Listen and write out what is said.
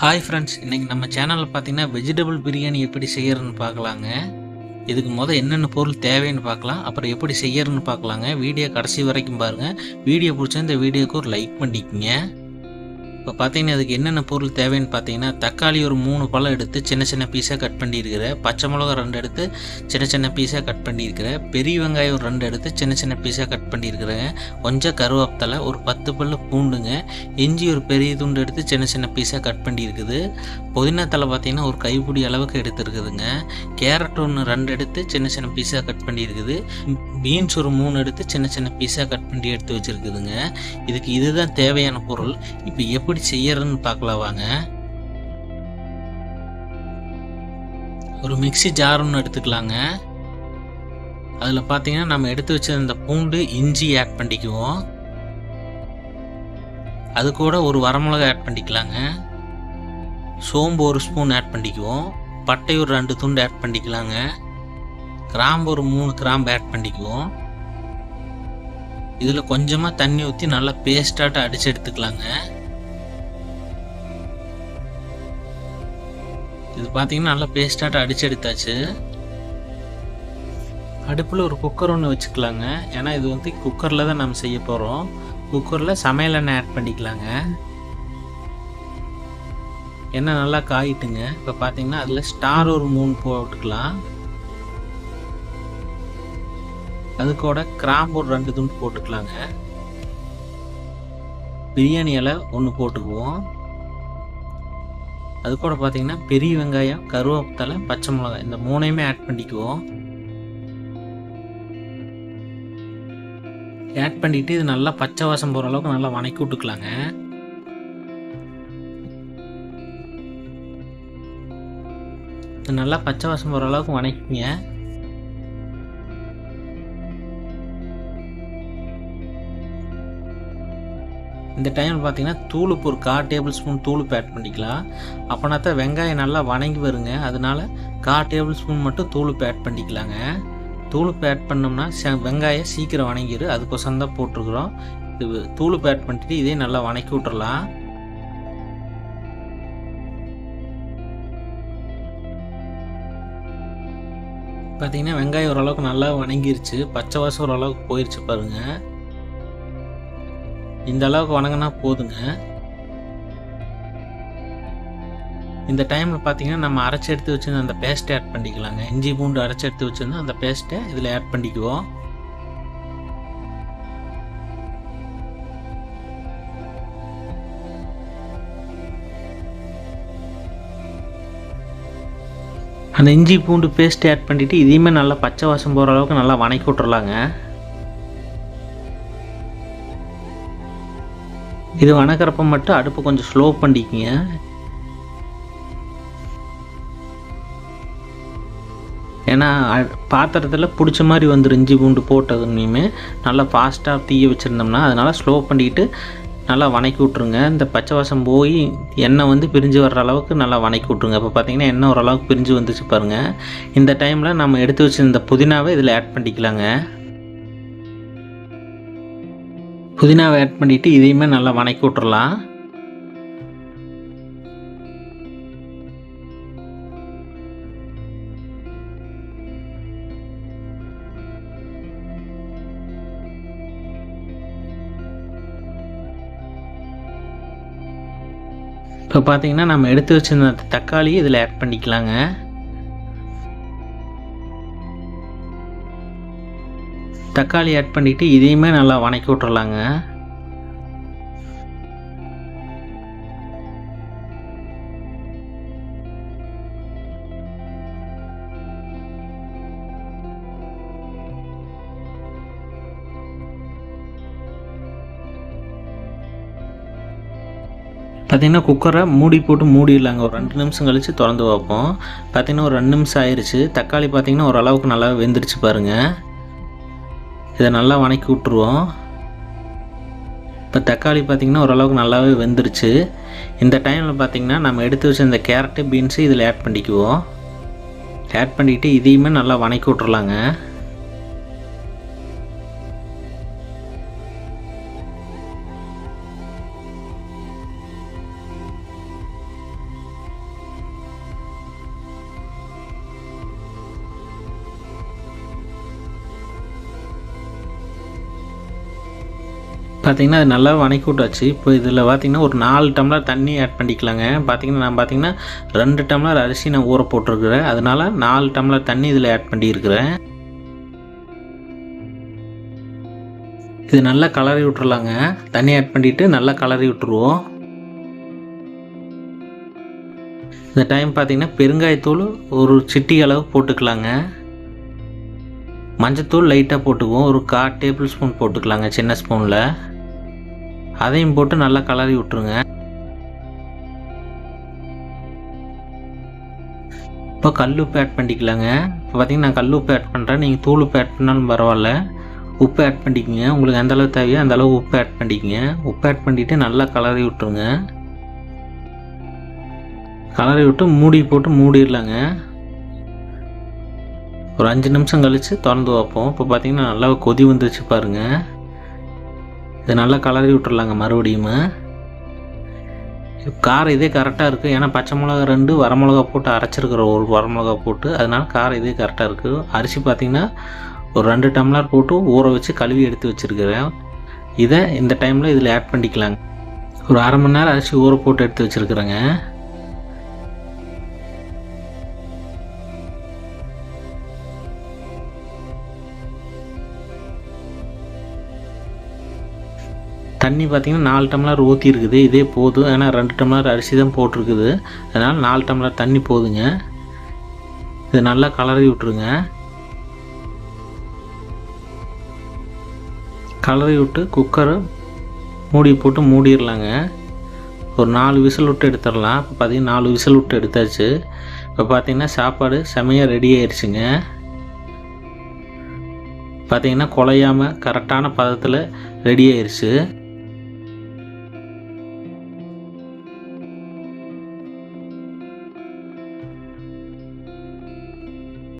Hi friends, இன்றைக்கி நம்ம சேனலில் பார்த்தீங்கன்னா வெஜிடபிள் பிரியாணி எப்படி செய்யறதுன்னு பார்க்கலாங்க. இதுக்கு என்னென்ன பொருள் தேவைன்னு பார்க்கலாம், அப்புறம் எப்படி செய்யறதுன்னு பார்க்கலாங்க. வீடியோ கடைசி வரைக்கும் பாருங்கள். வீடியோ பிடிச்சா இந்த வீடியோக்கு ஒரு லைக் பண்ணிக்கோங்க. இப்போ பார்த்தீங்கன்னா அதுக்கு என்னென்ன பொருள் தேவைன்னு பார்த்தீங்கன்னா, தக்காளி ஒரு 3 பழம் எடுத்து சின்ன சின்ன பீஸாக கட் பண்ணியிருக்கிறேன். பச்சை மிளகா 2 எடுத்து சின்ன சின்ன பீஸாக கட் பண்ணியிருக்கிறேன். பெரிய வெங்காயம் ஒரு 2 எடுத்து சின்ன சின்ன பீஸாக கட் பண்ணியிருக்கிறேங்க. கொஞ்சம் கருவேப்பிலை, ஒரு 10 பல்லு பூண்டுங்க, இஞ்சி ஒரு பெரிய துண்டு எடுத்து சின்ன சின்ன பீஸாக கட் பண்ணியிருக்குது. புதினா தலை பார்த்தீங்கன்னா ஒரு கைப்பிடி அளவுக்கு எடுத்துருக்குதுங்க. கேரட் ஒன்று 2 எடுத்து சின்ன சின்ன பீஸாக கட் பண்ணியிருக்குது. பீன்ஸ் ஒரு 3 எடுத்து சின்ன சின்ன பீஸாக கட் பண்ணி எடுத்து வச்சுருக்குதுங்க. இதுக்கு இதுதான் தேவையான பொருள். இப்போ எப்படி செய்யறதுன்னு பார்க்கலாம் வாங்க. ஒரு மிக்ஸி ஜார் ஒன்று எடுத்துக்கலாங்க. அதில் பார்த்தீங்கன்னா நம்ம எடுத்து வச்ச இந்த பூண்டு, இஞ்சி ஆட் பண்ணிக்குவோம். அது கூட ஒரு வரமிளகாய் ஆட் பண்ணிக்கலாங்க. சோம்பு ஒரு ஸ்பூன் ஆட் பண்ணிக்குவோம். பட்டை ஒரு 2 துண்டு ஆட் பண்ணிக்கலாங்க. கிராம்பு ஒரு 3 கிராம்பு ஆட் பண்ணிக்குவோம். இதில் கொஞ்சமாக தண்ணி ஊற்றி நல்லா பேஸ்டாட்ட அடித்து எடுத்துக்கலாங்க. இது பார்த்தீங்கன்னா நல்லா பேஸ்டாட்ட அடித்து எடுத்தாச்சு. அடுப்பில் ஒரு குக்கர் ஒன்று வச்சுக்கலாங்க. ஏன்னா இது குக்கரில் தான் நம்ம செய்ய போகிறோம். குக்கரில் சமையல் எண்ணெய் ஆட் பண்ணிக்கலாங்க. எண்ணெய் நல்லா காயிட்டுங்க. இப்போ பார்த்தீங்கன்னா அதில் ஸ்டார் ஒரு 3 போட்டுக்கலாம். அது கூட கிராம்பு ஒரு 2 துண்டு போட்டுக்கலாங்க. பிரியாணி இலை 1 போட்டுக்குவோம். அது கூட பார்த்தீங்கன்னா பெரிய வெங்காயம், கருவேப்பிலை, பச்சை மிளகாய் இந்த 3ஐயுமே ஆட் பண்ணிக்குவோம். ஆட் பண்ணிவிட்டு இது நல்லா பச்சை வாசம் போகிற அளவுக்கு நல்லா வணக்கி விட்டுக்கலாங்க. இது நல்லா பச்சை வாசம் போகிற அளவுக்கு வணக்கிங்க. இந்த டைமில் பார்த்தீங்கன்னா தூளுப்பு ஒரு 1/4 டேபிள் ஸ்பூன் தூளுப்பு ஆட் பண்ணிக்கலாம். அப்போனா தான் வெங்காயம் நல்லா வணங்கி வருங்க. அதனால 1/4 டேபிள் ஸ்பூன் மட்டும் தூளுப்பு ஆட் பண்ணிக்கலாங்க. தூளுப்பு ஆட் பண்ணோம்னா வெங்காயம் சீக்கிரம் வணங்கிடும். அதுக்கோசரம் தான் போட்டிருக்குறோம். இது தூளுப்பு ஆட் பண்ணிட்டு இதே நல்லா வணக்கி விட்டுறலாம். பார்த்தீங்கன்னா வெங்காயம் ஓரளவுக்கு நல்லா வணங்கிருச்சு. பச்சை வாசம் ஓரளவுக்கு போயிடுச்சு பாருங்கள். இந்த அளவுக்கு வணங்கினா போதுங்க. இந்த டைமில் பார்த்தீங்கன்னா நம்ம அரைச்சி எடுத்து வச்சுருந்த அந்த பேஸ்ட்டை ஆட் பண்ணிக்கலாங்க. இஞ்சி பூண்டு அரைச்சி எடுத்து வச்சுருந்தோம் அந்த பேஸ்ட்டை இதில் ஆட் பண்ணிக்குவோம். அந்த இஞ்சி பூண்டு பேஸ்ட்டை ஆட் பண்ணிவிட்டு இதையுமே நல்லா பச்சை வாசம் போகிற அளவுக்கு நல்லா வணக்கி விட்டுறலாங்க. இது வணக்கிறப்ப மட்டும் அடுப்பு கொஞ்சம் ஸ்லோ பண்ணிக்கிங்க. ஏன்னா பாத்திரத்தில் பிடிச்ச மாதிரி வந்துடும். இஞ்சி பூண்டு போட்டதுமே நல்லா ஃபாஸ்ட்டாக தீய வச்சுருந்தோம்னா அதனால் ஸ்லோ பண்ணிக்கிட்டு நல்லா வணக்கி விட்ருங்க. இந்த பச்சை வாசம் போய் எண்ணெய் பிரிஞ்சு வர்ற அளவுக்கு நல்லா வணக்கி விட்ருங்க. இப்போ பார்த்தீங்கன்னா எண்ணெய் ஓரளவுக்கு பிரிஞ்சு வந்துச்சு பாருங்கள். இந்த டைமில் நம்ம எடுத்து வச்சுருந்த புதினாவை இதில் ஆட் பண்ணிக்கலாங்க. புதினாவை ஆட் பண்ணிவிட்டு இதையுமே நல்லா வணக்கி விட்டுறலாம். இப்போ பார்த்தீங்கன்னா நம்ம எடுத்து வச்சிருந்த தக்காளி இதில் ஆட் பண்ணிக்கலாங்க. தக்காளி ஆட் பண்ணிவிட்டு இதையுமே நல்லா வணக்கி விட்டுறலாங்க. பார்த்தீங்கன்னா குக்கரை மூடி போட்டு மூடிடலாங்க. ஒரு 2 நிமிஷம் கழித்து திறந்து வைப்போம். பார்த்தீங்கன்னா ஒரு 2 நிமிஷம் ஆயிடுச்சு. தக்காளி பார்த்தீங்கன்னா ஓரளவுக்கு நல்லா வெந்துருச்சு பாருங்கள். இதை நல்லா வணக்கி விட்ருவோம். இப்போ தக்காளி பார்த்திங்கன்னா ஓரளவுக்கு நல்லாவே வெந்துருச்சு. இந்த டைமில் பார்த்திங்கன்னா நம்ம எடுத்து வச்ச இந்த கேரட்டு, பீன்ஸு இதில் ஆட் பண்ணிக்குவோம். ஆட் பண்ணிவிட்டு இதையுமே நல்லா வணக்கி விட்றலாங்க. பார்த்திங்கன்னா அது நல்லா வணக்கி விட்டாச்சு. இப்போ இதில் பார்த்திங்கன்னா ஒரு 4 டம்ளர் தண்ணி ஆட் பண்ணிக்கலாங்க. பார்த்திங்கன்னா 2 டம்ளர் அரிசி நான் ஊற போட்டிருக்கிறேன். அதனால் 4 டம்ளர் தண்ணி இதில் ஆட் பண்ணியிருக்கிறேன். இது நல்லா கலரி விட்டுறலாங்க. தண்ணி ஆட் பண்ணிவிட்டு நல்லா கலரி விட்டுருவோம். இந்த டைம் பார்த்திங்கன்னா பெருங்காயத்தூள் ஒரு சிட்டி அளவு போட்டுக்கலாங்க. மஞ்சத்தூள் லைட்டாக போட்டுக்குவோம். ஒரு 1/4 டேபிள் ஸ்பூன் போட்டுக்கலாங்க சின்ன ஸ்பூனில். அதையும் போட்டு நல்லா கலரி விட்டுருங்க. இப்போ கல் உப்பு ஆட் பண்ணிக்கலாங்க. இப்போ பார்த்திங்கன்னா நான் கல் உப்பு ஆட் பண்ணுறேன். நீங்கள் தூள் உப்பு ஆட் பண்ணாலும் பரவாயில்ல. உப்பு ஆட் பண்ணிக்கோங்க. உங்களுக்கு எந்த அளவு தேவையோ அந்த அளவு உப்பு ஆட் பண்ணிக்கோங்க. உப்பு ஆட் பண்ணிவிட்டு நல்லா கலரி விட்டுருங்க. கலரி விட்டு மூடி போட்டு மூடிடலாங்க. ஒரு 5 நிமிஷம் கழித்து திறந்து வைப்போம். இப்போ பார்த்திங்கன்னா நல்லா கொதி வந்துச்சு பாருங்கள். இதை நல்லா கலரி விட்டுறலாங்க மறுபடியும். காரம் இதே கரெக்டாக இருக்குது. ஏன்னா பச்சை மிளகா 2 வரமிளகா போட்டு அரைச்சிருக்கிற ஒரு வரமிளகா போட்டு, அதனால் காரம் இதே கரெக்டாக இருக்குது. அரிசி பார்த்திங்கன்னா ஒரு 2 டம்ளர் போட்டு ஊற வச்சு கழுவி எடுத்து வச்சுருக்கிறேன். இதை இந்த டைமில் இதில் ஆட் பண்ணிக்கலாங்க. ஒரு அரை மணி நேரம் அரிசி ஊற போட்டு எடுத்து வச்சுருக்குறேங்க. தண்ணி பார்த்திங்கன்னா 4 டம்ளர் ஊற்றி இருக்குது. இதே போதும். ஏன்னா 2 டம்ளர் அரிசி தான் போட்டிருக்குது. அதனால் 4 டம்ளர் தண்ணி போதுங்க. இது நல்லா கலரி விட்டுருங்க. கலரி விட்டு குக்கரை மூடி போட்டு மூடிடலாங்க. ஒரு 4 விசில் விட்டு எடுத்துடலாம். இப்போ பார்த்திங்கன்னா 4 விசில் விட்டு எடுத்தாச்சு. இப்போ பார்த்திங்கன்னா சாப்பாடு செமையாக ரெடி ஆயிடுச்சுங்க. பார்த்திங்கன்னா குழையாமல் கரெக்டான பதத்தில் ரெடி ஆயிடுச்சு.